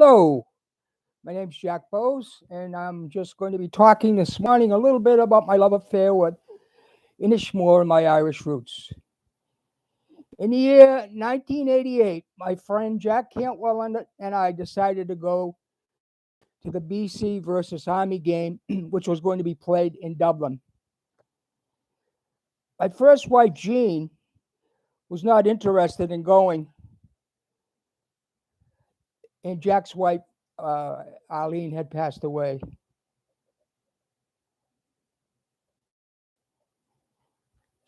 Hello, my name's Jack Bose, and I'm just going to be talking this morning a little bit about my love affair with Inishmore and my Irish roots. In the year 1988, my friend Jack Cantwell and I decided to go to the BC versus Army game, which was going to be played in Dublin. My first wife, Jean, was not interested in going, and Jack's wife, Arlene, had passed away.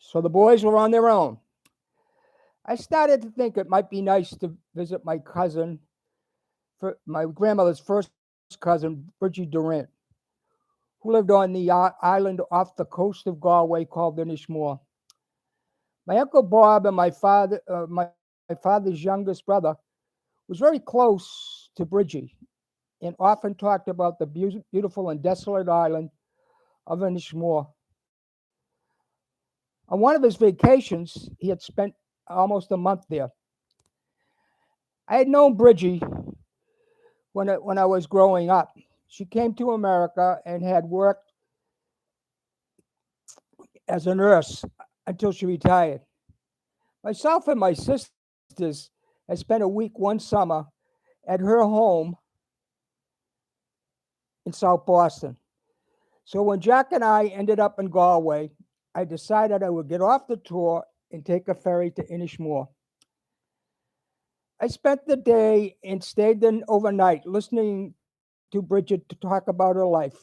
So the boys were on their own. I started to think it might be nice to visit my cousin, for my grandmother's first cousin, Bridgie Durant, who lived on the island off the coast of Galway called Inishmore. My uncle Bob and my father's youngest brother, was very close to Bridgie and often talked about the beautiful and desolate island of Inishmore. On one of his vacations, he had spent almost a month there. I had known Bridgie when I was growing up. She came to America and had worked as a nurse until she retired. Myself and my sisters had spent a week one summer at her home in South Boston. So when Jack and I ended up in Galway, I decided I would get off the tour and take a ferry to Inishmore. I spent the day and stayed in overnight listening to Bridget to talk about her life.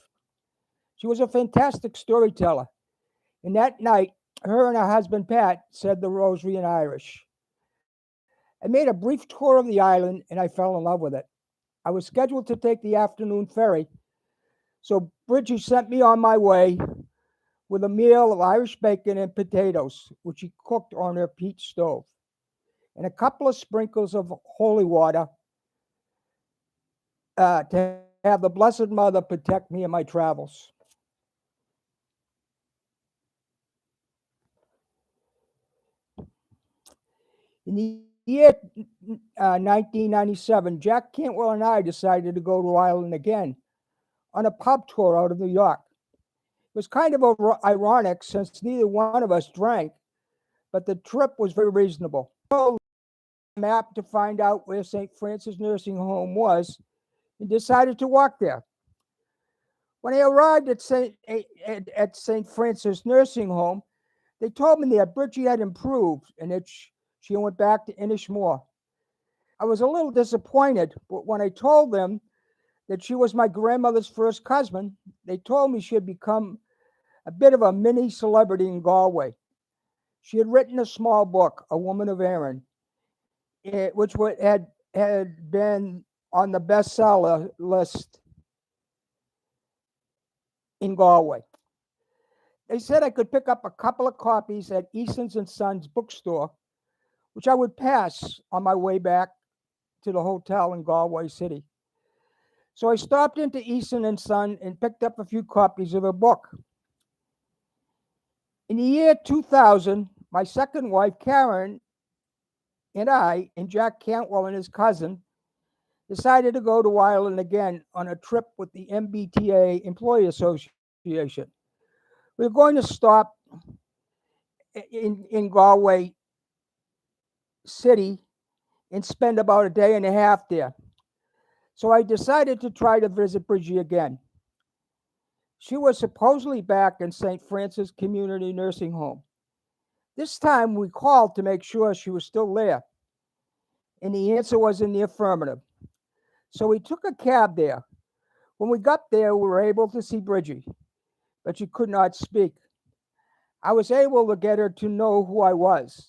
She was a fantastic storyteller, and that night, her and her husband Pat said the rosary in Irish. I made a brief tour of the island and I fell in love with it. I was scheduled to take the afternoon ferry, so Bridgie sent me on my way with a meal of Irish bacon and potatoes, which she cooked on her peat stove, and a couple of sprinkles of holy water to have the Blessed Mother protect me in my travels. In the year 1997, Jack Cantwell and I decided to go to Ireland again on a pub tour out of New York. It was kind of ironic since neither one of us drank, but the trip was very reasonable. I a map to find out where St. Francis Nursing Home was and decided to walk there. When I arrived at St. Francis Nursing Home, they told me that Bridgie had improved and that she went back to Inishmore. I was a little disappointed, but when I told them that she was my grandmother's first cousin, they told me she had become a bit of a mini celebrity in Galway. She had written a small book, A Woman of Erin, which had been on the bestseller list in Galway. They said I could pick up a couple of copies at Eason's and Sons bookstore, which I would pass on my way back to the hotel in Galway City. So I stopped into Easton and Son and picked up a few copies of her book. In the year 2000, my second wife, Karen, and I, and Jack Cantwell and his cousin, decided to go to Ireland again on a trip with the MBTA Employee Association. We were going to stop in Galway City and spend about a day and a half there. So I decided to try to visit Bridgie again. She was supposedly back in St. Francis Community Nursing Home. This time we called to make sure she was still there, and the answer was in the affirmative. So we took a cab there. When we got there, we were able to see Bridgie, but she could not speak. I was able to get her to know who I was.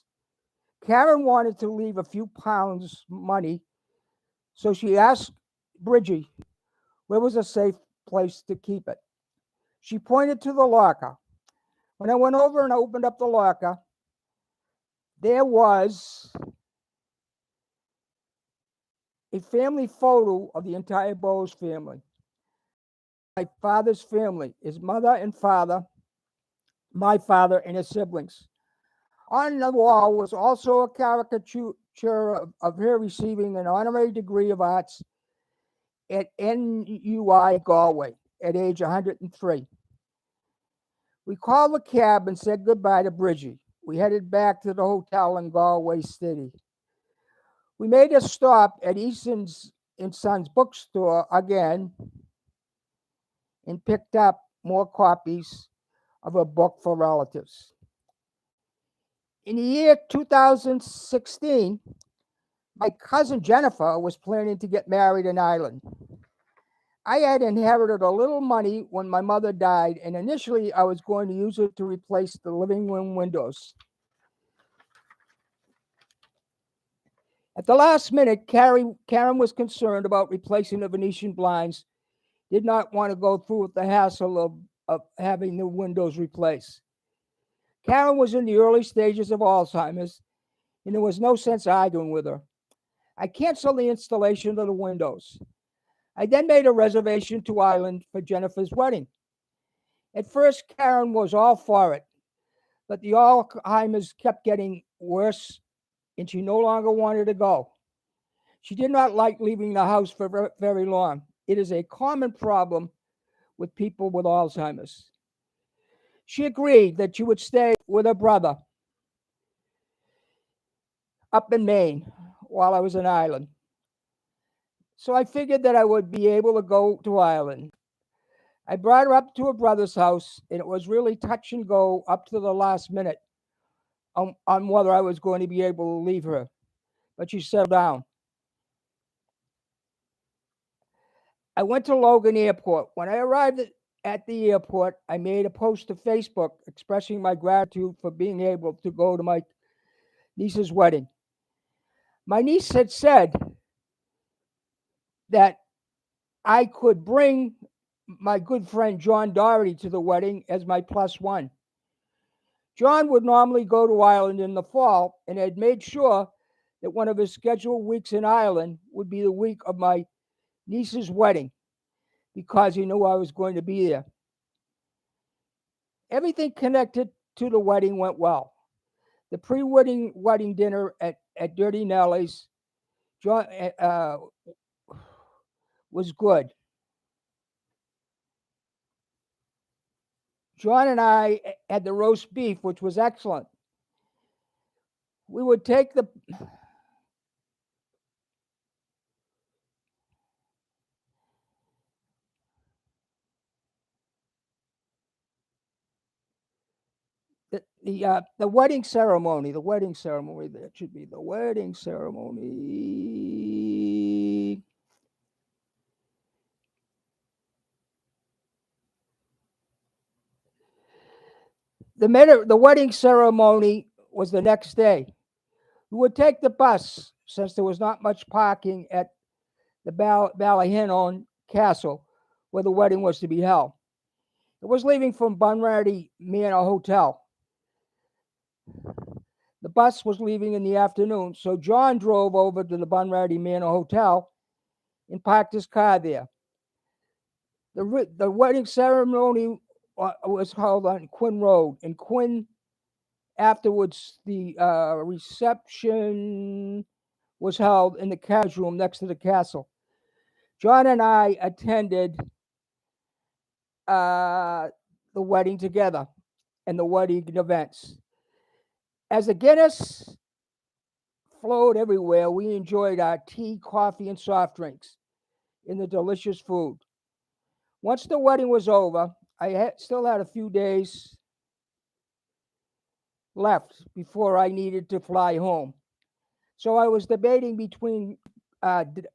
Karen wanted to leave a few pounds money, so she asked Bridgie where was a safe place to keep it. She pointed to the locker. When I went over and opened up the locker, there was a family photo of the entire Bose family. My father's family, his mother and father, my father, and his siblings. On the wall was also a caricature of her receiving an honorary degree of arts at NUI Galway at age 103. We called the cab and said goodbye to Bridgie. We headed back to the hotel in Galway City. We made a stop at Easton's and Sons bookstore again and picked up more copies of a book for relatives. In the year 2016, my cousin Jennifer was planning to get married in Ireland. I had inherited a little money when my mother died, and initially I was going to use it to replace the living room windows. At the last minute, Karen was concerned about replacing the Venetian blinds, did not want to go through with the hassle of having the windows replaced. Karen was in the early stages of Alzheimer's, and there was no sense arguing with her. I canceled the installation of the windows. I then made a reservation to Ireland for Jennifer's wedding. At first, Karen was all for it, but the Alzheimer's kept getting worse, and she no longer wanted to go. She did not like leaving the house for very long. It is a common problem with people with Alzheimer's. She agreed that she would stay with her brother up in Maine while I was in Ireland. So I figured that I would be able to go to Ireland. I brought her up to her brother's house, and it was really touch and go up to the last minute on whether I was going to be able to leave her. But she settled down. I went to Logan Airport. When I arrived at the airport, I made a post to Facebook expressing my gratitude for being able to go to my niece's wedding. My niece had said that I could bring my good friend John Doherty to the wedding as my plus one. John would normally go to Ireland in the fall and had made sure that one of his scheduled weeks in Ireland would be the week of my niece's wedding because he knew I was going to be there. Everything connected to the wedding went well. The pre-wedding dinner at Dirty Nelly's was good. John and I had the roast beef, which was excellent. We would take the wedding ceremony. That should be the wedding ceremony. The wedding ceremony was the next day. We would take the bus since there was not much parking at the Ballyhinnon Castle where the wedding was to be held. It was leaving from Bunratty Manor Hotel. The bus was leaving in the afternoon, so John drove over to the Bunratty Manor Hotel and parked his car there. The wedding ceremony was held on Quinn Road. In Quinn, afterwards, the reception was held in the carriage room next to the castle. John and I attended the wedding together and the wedding events. As the Guinness flowed everywhere, we enjoyed our tea, coffee, and soft drinks and the delicious food. Once the wedding was over, I still had a few days left before I needed to fly home. So I was debating between